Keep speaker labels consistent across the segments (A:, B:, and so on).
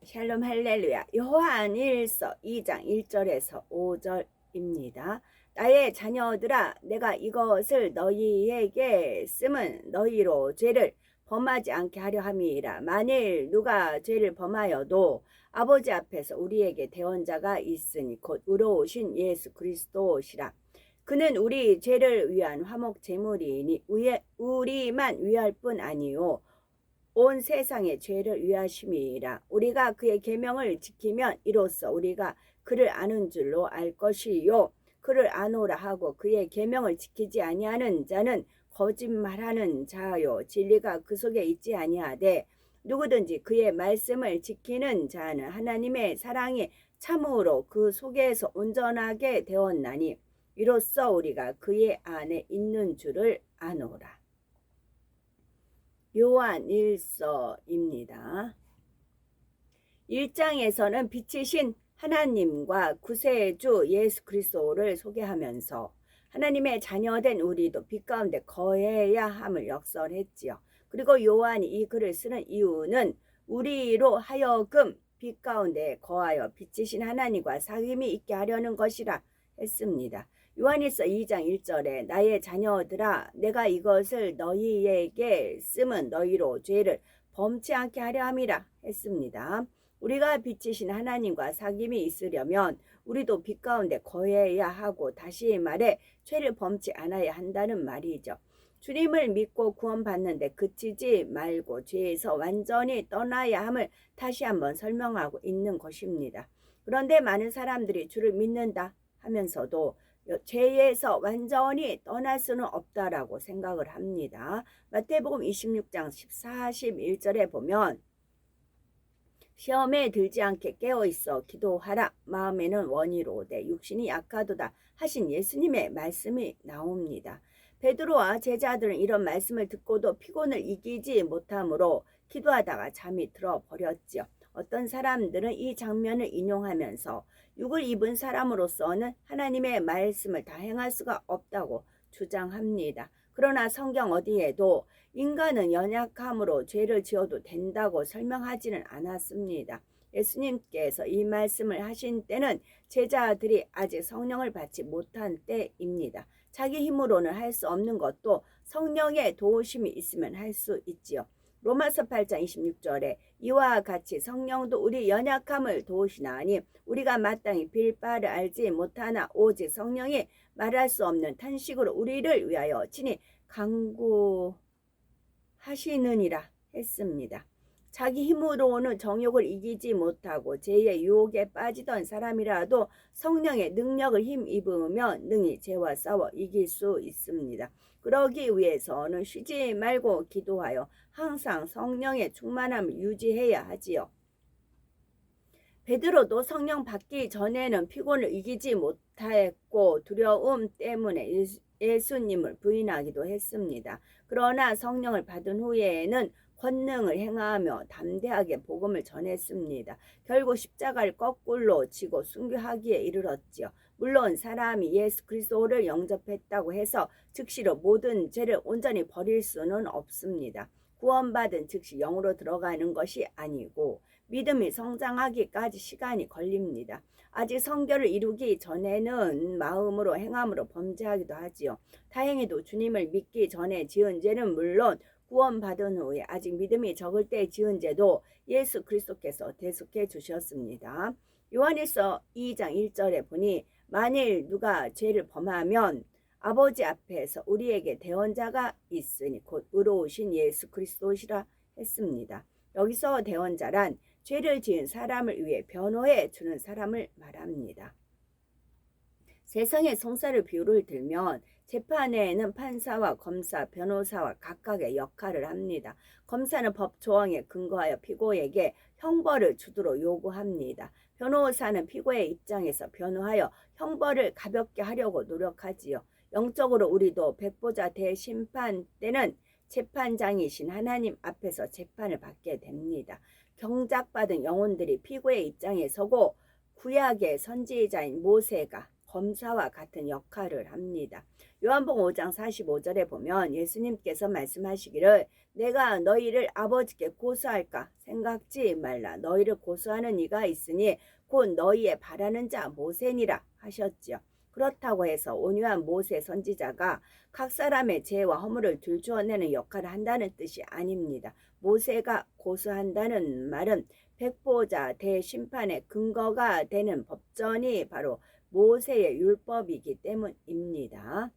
A: 샬롬 할렐루야. 요한 1서 2장 1절에서 5절입니다. 나의 자녀들아, 내가 이것을 너희에게 쓰면 너희로 죄를 범하지 않게 하려 함이라. 만일 누가 죄를 범하여도 아버지 앞에서 우리에게 대언자가 있으니 곧 의로우신 예수 그리스도시라. 그는 우리 죄를 위한 화목 제물이니 우리만 위할 뿐 아니요 온 세상의 죄를 위하심이라. 우리가 그의 계명을 지키면 이로써 우리가 그를 아는 줄로 알 것이요, 그를 아노라 하고 그의 계명을 지키지 아니하는 자는 거짓말하는 자요, 진리가 그 속에 있지 아니하되 누구든지 그의 말씀을 지키는 자는 하나님의 사랑이 참으로 그 속에서 온전하게 되었나니 이로써 우리가 그의 안에 있는 줄을 아노라. 요한 1서입니다. 1장에서는 빛이신 하나님과 구세주 예수 그리스도를 소개하면서 하나님의 자녀된 우리도 빛 가운데 거해야 함을 역설했지요. 그리고 요한이 이 글을 쓰는 이유는 우리로 하여금 빛 가운데 거하여 빛이신 하나님과 사귐이 있게 하려는 것이라 했습니다. 요한일서 2장 1절에 나의 자녀들아, 내가 이것을 너희에게 쓰면 너희로 죄를 범치 않게 하려 함이라 했습니다. 우리가 빛이신 하나님과 사귐이 있으려면 우리도 빛 가운데 거해야 하고, 다시 말해 죄를 범치 않아야 한다는 말이죠. 주님을 믿고 구원받는데 그치지 말고 죄에서 완전히 떠나야 함을 다시 한번 설명하고 있는 것입니다. 그런데 많은 사람들이 주를 믿는다 하면서도 죄에서 완전히 떠날 수는 없다라고 생각을 합니다. 마태복음 26장 14, 11절에 보면 시험에 들지 않게 깨어있어 기도하라. 마음에는 원이로되 육신이 약하도다 하신 예수님의 말씀이 나옵니다. 베드로와 제자들은 이런 말씀을 듣고도 피곤을 이기지 못하므로 기도하다가 잠이 들어버렸지요. 어떤 사람들은 이 장면을 인용하면서 육을 입은 사람으로서는 하나님의 말씀을 다 행할 수가 없다고 주장합니다. 그러나 성경 어디에도 인간은 연약함으로 죄를 지어도 된다고 설명하지는 않았습니다. 예수님께서 이 말씀을 하신 때는 제자들이 아직 성령을 받지 못한 때입니다. 자기 힘으로는 할 수 없는 것도 성령의 도우심이 있으면 할 수 있지요. 로마서 8장 26절에 이와 같이 성령도 우리 연약함을 도우시나니 우리가 마땅히 빌 바를 알지 못하나 오직 성령이 말할 수 없는 탄식으로 우리를 위하여 친히 간구하시느니라 했습니다. 자기 힘으로는 정욕을 이기지 못하고 죄의 유혹에 빠지던 사람이라도 성령의 능력을 힘입으면 능히 죄와 싸워 이길 수 있습니다. 그러기 위해서는 쉬지 말고 기도하여 항상 성령의 충만함을 유지해야 하지요. 베드로도 성령 받기 전에는 피곤을 이기지 못했고 두려움 때문에 예수님을 부인하기도 했습니다. 그러나 성령을 받은 후에는 권능을 행하며 담대하게 복음을 전했습니다. 결국 십자가를 거꾸로 지고 순교하기에 이르렀지요. 물론 사람이 예수 그리스도를 영접했다고 해서 즉시로 모든 죄를 온전히 버릴 수는 없습니다. 구원받은 즉시 영으로 들어가는 것이 아니고 믿음이 성장하기까지 시간이 걸립니다. 아직 성결을 이루기 전에는 마음으로 행함으로 범죄하기도 하지요. 다행히도 주님을 믿기 전에 지은 죄는 물론 구원받은 후에 아직 믿음이 적을 때 지은 죄도 예수 그리스도께서 대속해 주셨습니다. 요한일서 2장 1절에 보니 만일 누가 죄를 범하면 아버지 앞에서 우리에게 대언자가 있으니 곧 의로우신 예수 그리스도시라 했습니다. 여기서 대언자란 죄를 지은 사람을 위해 변호해 주는 사람을 말합니다. 세상의 성사를 비유를 들면 재판에는 판사와 검사, 변호사와 각각의 역할을 합니다. 검사는 법 조항에 근거하여 피고에게 형벌을 주도록 요구합니다. 변호사는 피고의 입장에서 변호하여 형벌을 가볍게 하려고 노력하지요. 영적으로 우리도 백보자 대심판 때는 재판장이신 하나님 앞에서 재판을 받게 됩니다. 경작받은 영혼들이 피고의 입장에 서고 구약의 선지자인 모세가 검사와 같은 역할을 합니다. 요한복음 5장 45절에 보면 예수님께서 말씀하시기를 내가 너희를 아버지께 고소할까 생각지 말라. 너희를 고소하는 이가 있으니 곧 너희의 바라는 자 모세니라 하셨지요. 그렇다고 해서 온유한 모세 선지자가 각 사람의 죄와 허물을 들추어내는 역할을 한다는 뜻이 아닙니다. 모세가 고소한다는 말은 백보자 대심판의 근거가 되는 법전이 바로 모세의 율법이기 때문입니다.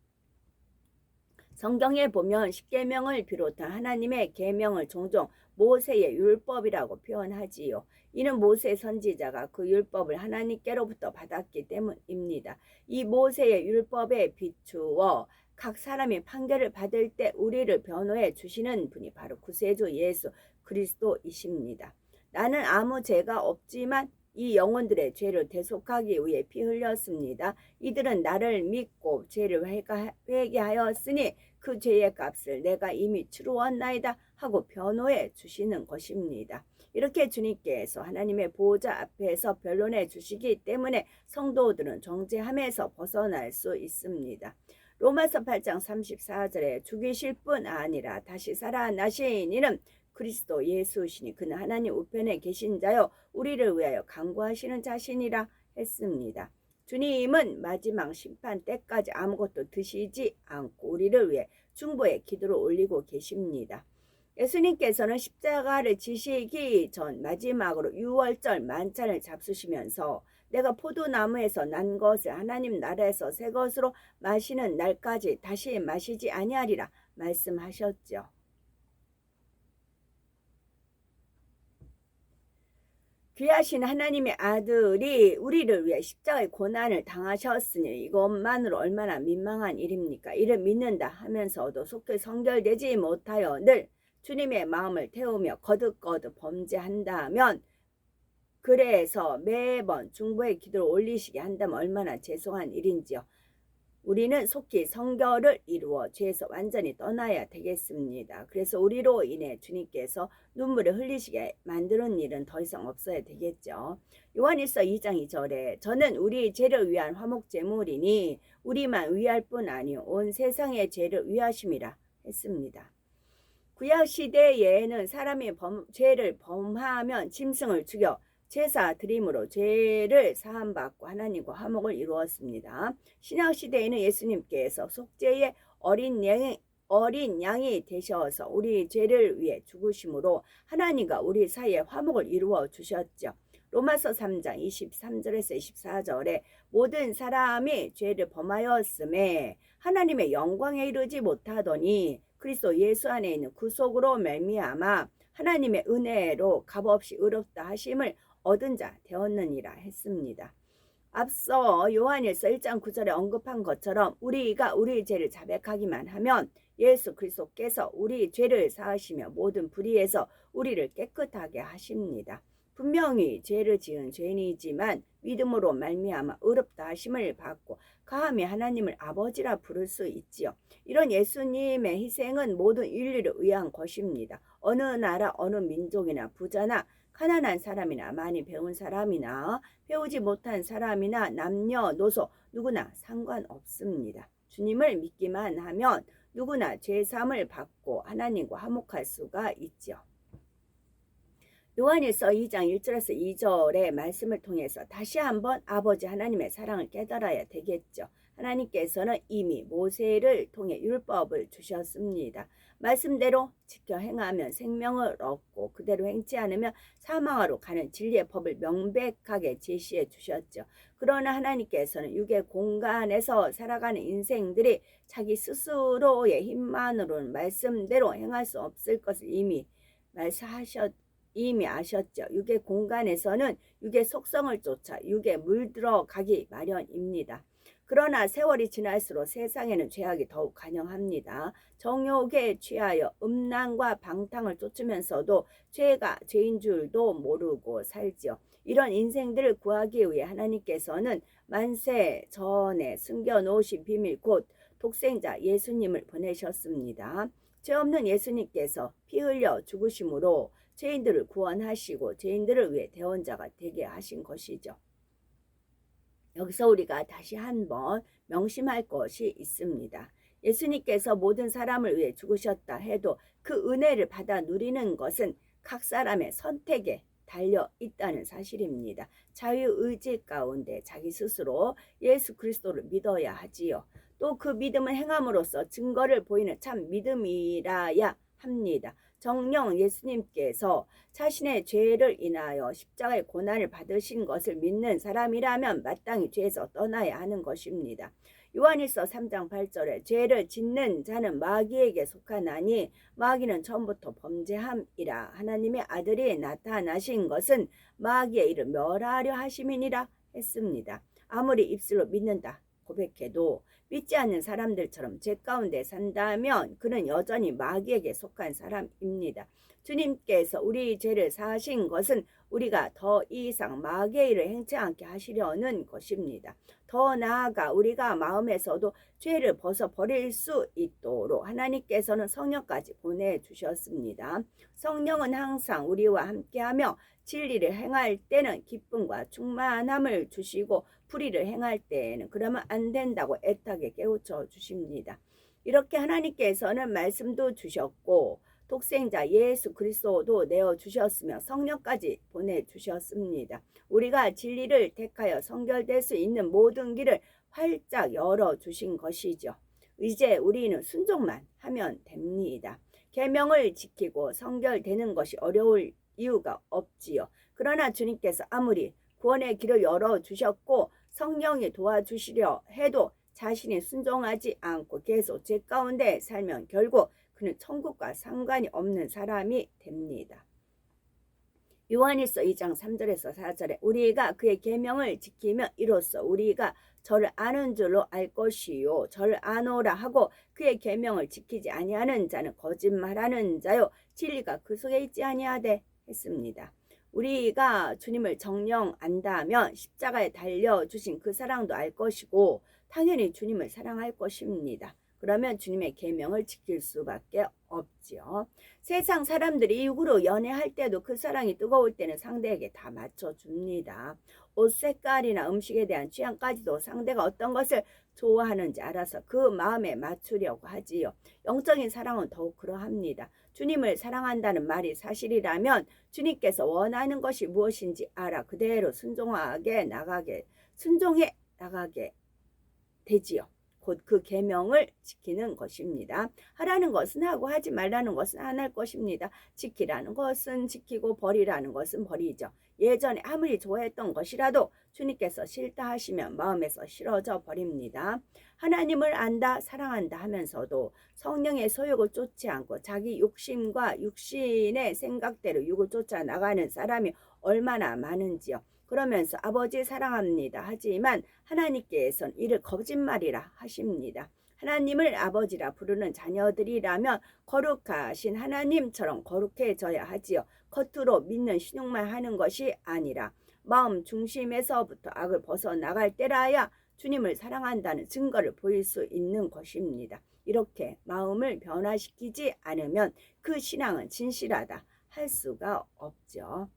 A: 성경에 보면 십계명을 비롯한 하나님의 계명을 종종 모세의 율법이라고 표현하지요. 이는 모세 선지자가 그 율법을 하나님께로부터 받았기 때문입니다. 이 모세의 율법에 비추어 각 사람이 판결을 받을 때 우리를 변호해 주시는 분이 바로 구세주 예수 그리스도이십니다. 나는 아무 죄가 없지만 이 영혼들의 죄를 대속하기 위해 피 흘렸습니다. 이들은 나를 믿고 죄를 회개하였으니 그 죄의 값을 내가 이미 치루었나이다 하고 변호해 주시는 것입니다. 이렇게 주님께서 하나님의 보호자 앞에서 변론해 주시기 때문에 성도들은 정죄함에서 벗어날 수 있습니다. 로마서 8장 34절에 죽이실 뿐 아니라 다시 살아나신 이는 그리스도 예수시니 그는 하나님 우편에 계신 자요 우리를 위하여 간구하시는 자신이라 했습니다. 주님은 마지막 심판 때까지 아무것도 드시지 않고 우리를 위해 중보의 기도를 올리고 계십니다. 예수님께서는 십자가를 지시기 전 마지막으로 유월절 만찬을 잡수시면서 내가 포도나무에서 난 것을 하나님 나라에서 새 것으로 마시는 날까지 다시 마시지 아니하리라 말씀하셨죠. 귀하신 하나님의 아들이 우리를 위해 십자가의 고난을 당하셨으니 이것만으로 얼마나 민망한 일입니까? 이를 믿는다 하면서도 속히 성결되지 못하여 늘 주님의 마음을 태우며 거듭거듭 범죄한다면 그래서 매번 중보의 기도를 올리시게 한다면 얼마나 죄송한 일인지요. 우리는 속히 성결을 이루어 죄에서 완전히 떠나야 되겠습니다. 그래서 우리로 인해 주님께서 눈물을 흘리시게 만드는 일은 더 이상 없어야 되겠죠. 요한일서 2장 2절에 저는 우리 죄를 위한 화목제물이니 우리만 위할 뿐 아니요 온 세상의 죄를 위하심이라 했습니다. 구약 시대에는 사람이 죄를 범하면 짐승을 죽여 제사 드림으로 죄를 사함받고 하나님과 화목을 이루었습니다. 신약 시대에는 예수님께서 속죄의 어린 양이 되셔서 우리 죄를 위해 죽으심으로 하나님과 우리 사이에 화목을 이루어 주셨죠. 로마서 3장 23절에서 24절에 모든 사람이 죄를 범하였음에 하나님의 영광에 이르지 못하더니 그리스도 예수 안에 있는 구속으로 말미암아 하나님의 은혜로 값없이 의롭다 하심을 얻은 자 되었느니라 했습니다. 앞서 요한일서 1장 9절에 언급한 것처럼 우리가 우리 죄를 자백하기만 하면 예수 그리스도께서 우리 죄를 사하시며 모든 불의에서 우리를 깨끗하게 하십니다. 분명히 죄를 지은 죄인이지만 믿음으로 말미암아 의롭다 하심을 받고 가함이 하나님을 아버지라 부를 수 있지요. 이런 예수님의 희생은 모든 인류를 위한 것입니다. 어느 나라 어느 민족이나 부자나 가난한 사람이나 많이 배운 사람이나 배우지 못한 사람이나 남녀노소 누구나 상관없습니다. 주님을 믿기만 하면 누구나 죄사함을 받고 하나님과 화목할 수가 있죠. 요한일서 2장 1절에서 2절의 말씀을 통해서 다시 한번 아버지 하나님의 사랑을 깨달아야 되겠죠. 하나님께서는 이미 모세를 통해 율법을 주셨습니다. 말씀대로 지켜 행하면 생명을 얻고 그대로 행치 않으면 사망하러 가는 진리의 법을 명백하게 제시해 주셨죠. 그러나 하나님께서는 육의 공간에서 살아가는 인생들이 자기 스스로의 힘만으로는 말씀대로 행할 수 없을 것을 이미 아셨죠. 육의 공간에서는 육의 속성을 쫓아 육에 물들어가기 마련입니다. 그러나 세월이 지날수록 세상에는 죄악이 더욱 간영합니다. 정욕에 취하여 음란과 방탕을 쫓으면서도 죄가 죄인 줄도 모르고 살지요. 이런 인생들을 구하기 위해 하나님께서는 만세 전에 숨겨놓으신 비밀 곧 독생자 예수님을 보내셨습니다. 죄 없는 예수님께서 피 흘려 죽으심으로 죄인들을 구원하시고 죄인들을 위해 대원자가 되게 하신 것이죠. 여기서 우리가 다시 한번 명심할 것이 있습니다. 예수님께서 모든 사람을 위해 죽으셨다 해도 그 은혜를 받아 누리는 것은 각 사람의 선택에 달려 있다는 사실입니다. 자유의지 가운데 자기 스스로 예수 그리스도를 믿어야 하지요. 또 그 믿음을 행함으로써 증거를 보이는 참 믿음이라야 합니다. 정녕 예수님께서 자신의 죄를 인하여 십자가의 고난을 받으신 것을 믿는 사람이라면 마땅히 죄에서 떠나야 하는 것입니다. 요한일서 3장 8절에 죄를 짓는 자는 마귀에게 속하나니 마귀는 처음부터 범죄함이라. 하나님의 아들이 나타나신 것은 마귀의 일을 멸하려 하심이니라 했습니다. 아무리 입술로 믿는다 고백해도 믿지 않는 사람들처럼 죄 가운데 산다면 그는 여전히 마귀에게 속한 사람입니다. 주님께서 우리 죄를 사하신 것은 우리가 더 이상 마귀의 일을 행치 않게 하시려는 것입니다. 더 나아가 우리가 마음에서도 죄를 벗어버릴 수 있도록 하나님께서는 성령까지 보내주셨습니다. 성령은 항상 우리와 함께하며 진리를 행할 때는 기쁨과 충만함을 주시고 불의를 행할 때에는 그러면 안 된다고 애타게 깨우쳐 주십니다. 이렇게 하나님께서는 말씀도 주셨고 독생자 예수 그리스도도 내어주셨으며 성령까지 보내주셨습니다. 우리가 진리를 택하여 성결될 수 있는 모든 길을 활짝 열어주신 것이죠. 이제 우리는 순종만 하면 됩니다. 계명을 지키고 성결되는 것이 어려울 이유가 없지요. 그러나 주님께서 아무리 구원의 길을 열어주셨고 성령이 도와주시려 해도 자신이 순종하지 않고 계속 죄 가운데 살면 결국 그는 천국과 상관이 없는 사람이 됩니다. 요한일서 2장 3절에서 4절에 우리가 그의 계명을 지키면 이로써 우리가 저를 아는 줄로 알 것이요 저를 아노라 하고 그의 계명을 지키지 아니하는 자는 거짓말하는 자요 진리가 그 속에 있지 아니하되 했습니다. 우리가 주님을 정녕 안다면 십자가에 달려주신 그 사랑도 알 것이고 당연히 주님을 사랑할 것입니다. 그러면 주님의 계명을 지킬 수밖에 없지요. 세상 사람들이 육으로 연애할 때도 그 사랑이 뜨거울 때는 상대에게 다 맞춰줍니다. 옷 색깔이나 음식에 대한 취향까지도 상대가 어떤 것을 좋아하는지 알아서 그 마음에 맞추려고 하지요. 영적인 사랑은 더욱 그러합니다. 주님을 사랑한다는 말이 사실이라면 주님께서 원하는 것이 무엇인지 알아 그대로 순종해 나가게 되지요. 곧 그 계명을 지키는 것입니다. 하라는 것은 하고 하지 말라는 것은 안 할 것입니다. 지키라는 것은 지키고 버리라는 것은 버리죠. 예전에 아무리 좋아했던 것이라도 주님께서 싫다 하시면 마음에서 싫어져 버립니다. 하나님을 안다 사랑한다 하면서도 성령의 소욕을 쫓지 않고 자기 욕심과 육신의 생각대로 육을 쫓아 나가는 사람이 얼마나 많은지요. 그러면서 아버지 사랑합니다 하지만 하나님께서는 이를 거짓말이라 하십니다. 하나님을 아버지라 부르는 자녀들이라면 거룩하신 하나님처럼 거룩해져야 하지요. 겉으로 믿는 신용만 하는 것이 아니라 마음 중심에서부터 악을 벗어나갈 때라야 주님을 사랑한다는 증거를 보일 수 있는 것입니다. 이렇게 마음을 변화시키지 않으면 그 신앙은 진실하다 할 수가 없죠.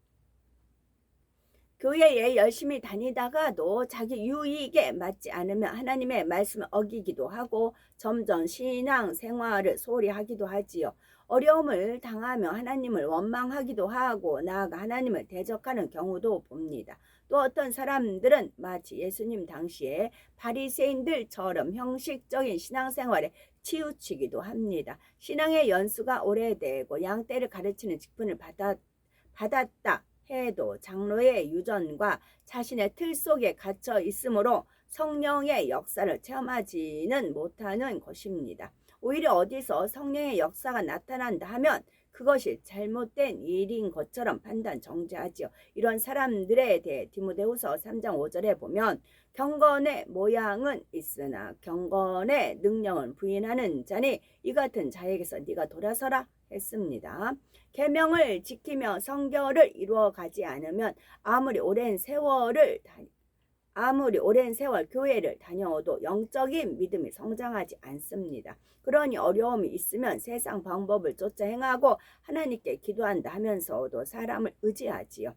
A: 교회에 열심히 다니다가도 자기 유익에 맞지 않으면 하나님의 말씀을 어기기도 하고 점점 신앙 생활을 소홀히 하기도 하지요. 어려움을 당하며 하나님을 원망하기도 하고 나아가 하나님을 대적하는 경우도 봅니다. 또 어떤 사람들은 마치 예수님 당시에 바리새인들처럼 형식적인 신앙생활에 치우치기도 합니다. 신앙의 연수가 오래되고 양떼를 가르치는 직분을 받았다 해도 장로의 유전과 자신의 틀 속에 갇혀 있으므로 성령의 역사를 체험하지는 못하는 것입니다. 오히려 어디서 성령의 역사가 나타난다 하면 그것이 잘못된 일인 것처럼 판단 정죄하지요. 이런 사람들에 대해 디모데후서 3장 5절에 보면 경건의 모양은 있으나 경건의 능력은 부인하는 자니 이 같은 자에게서 네가 돌아서라 했습니다. 계명을 지키며 성결을 이루어가지 않으면 아무리 오랜 세월 교회를 다녀도 영적인 믿음이 성장하지 않습니다. 그러니 어려움이 있으면 세상 방법을 쫓아 행하고 하나님께 기도한다 하면서도 사람을 의지하지요.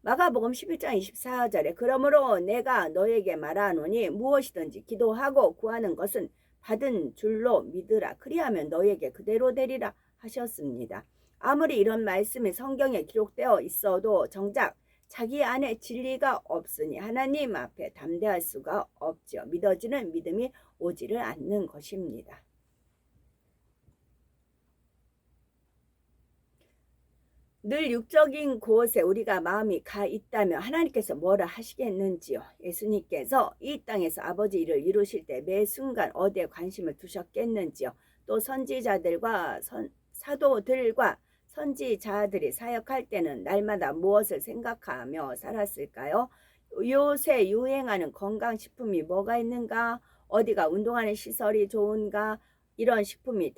A: 마가복음 11장 24절에 그러므로 내가 너에게 말하노니 무엇이든지 기도하고 구하는 것은 받은 줄로 믿으라. 그리하면 너에게 그대로 되리라 하셨습니다. 아무리 이런 말씀이 성경에 기록되어 있어도 정작 자기 안에 진리가 없으니 하나님 앞에 담대할 수가 없죠. 믿어지는 믿음이 오지를 않는 것입니다. 늘 육적인 곳에 우리가 마음이 가 있다면 하나님께서 뭐라 하시겠는지요. 예수님께서 이 땅에서 아버지 일을 이루실 때 매 순간 어디에 관심을 두셨겠는지요. 또 선지자들과 사도들과 선지자들이 사역할 때는 날마다 무엇을 생각하며 살았을까요? 요새 유행하는 건강식품이 뭐가 있는가? 어디가 운동하는 시설이 좋은가? 이런 식품이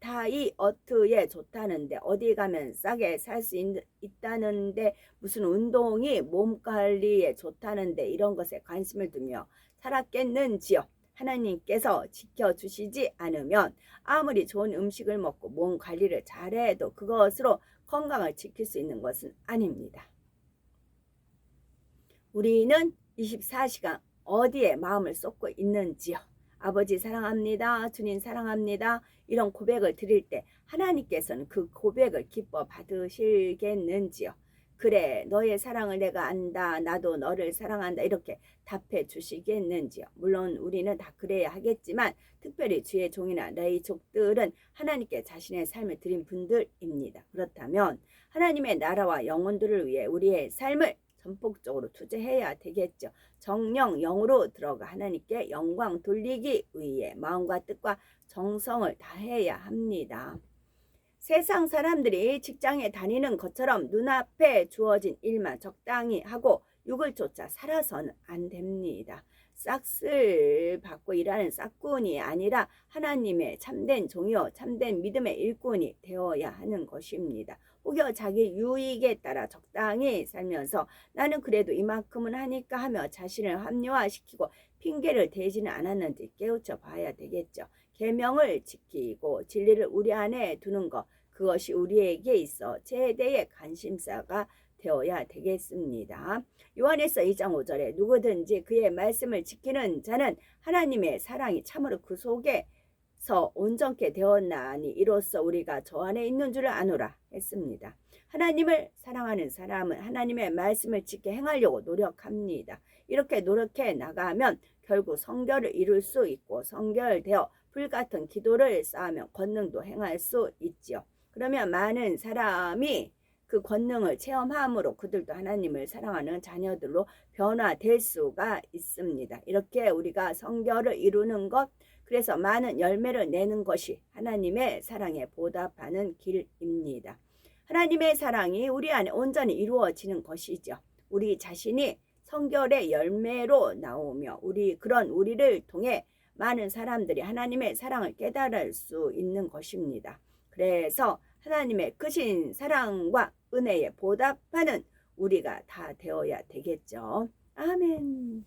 A: 다이어트에 좋다는데 어디 가면 싸게 살 수 있다는데 무슨 운동이 몸 관리에 좋다는데 이런 것에 관심을 두며 살았겠는지요. 하나님께서 지켜주시지 않으면 아무리 좋은 음식을 먹고 몸 관리를 잘해도 그것으로 건강을 지킬 수 있는 것은 아닙니다. 우리는 24시간 어디에 마음을 쏟고 있는지요. 아버지 사랑합니다. 주님 사랑합니다. 이런 고백을 드릴 때 하나님께서는 그 고백을 기뻐 받으시겠는지요. 그래 너의 사랑을 내가 안다. 나도 너를 사랑한다. 이렇게 답해 주시겠는지요. 물론 우리는 다 그래야 하겠지만 특별히 주의 종이나 너희 족들은 하나님께 자신의 삶을 드린 분들입니다. 그렇다면 하나님의 나라와 영혼들을 위해 우리의 삶을 전폭적으로 투자해야 되겠죠. 정령 영으로 들어가 하나님께 영광 돌리기 위해 마음과 뜻과 정성을 다해야 합니다. 세상 사람들이 직장에 다니는 것처럼 눈앞에 주어진 일만 적당히 하고 육을 쫓아 살아서는 안 됩니다. 싹쓸 받고 일하는 싹꾼이 아니라 하나님의 참된 종이요 참된 믿음의 일꾼이 되어야 하는 것입니다. 혹여 자기 유익에 따라 적당히 살면서 나는 그래도 이만큼은 하니까 하며 자신을 합리화시키고 핑계를 대지는 않았는지 깨우쳐 봐야 되겠죠. 계명을 지키고 진리를 우리 안에 두는 것, 그것이 우리에게 있어 최대의 관심사가 되어야 되겠습니다. 요한에서 2장 5절에 누구든지 그의 말씀을 지키는 자는 하나님의 사랑이 참으로 그 속에서 온전케 되었나니 이로써 우리가 저 안에 있는 줄을 아노라 했습니다. 하나님을 사랑하는 사람은 하나님의 말씀을 지켜 행하려고 노력합니다. 이렇게 노력해 나가면 결국 성결을 이룰 수 있고 성결되어 불같은 기도를 쌓으며 권능도 행할 수 있지요. 그러면 많은 사람이 그 권능을 체험함으로 그들도 하나님을 사랑하는 자녀들로 변화될 수가 있습니다. 이렇게 우리가 성결을 이루는 것, 그래서 많은 열매를 내는 것이 하나님의 사랑에 보답하는 길입니다. 하나님의 사랑이 우리 안에 온전히 이루어지는 것이죠. 우리 자신이 성결의 열매로 나오며 그런 우리를 통해 많은 사람들이 하나님의 사랑을 깨달을 수 있는 것입니다. 그래서 하나님의 크신 사랑과 은혜에 보답하는 우리가 다 되어야 되겠죠. 아멘.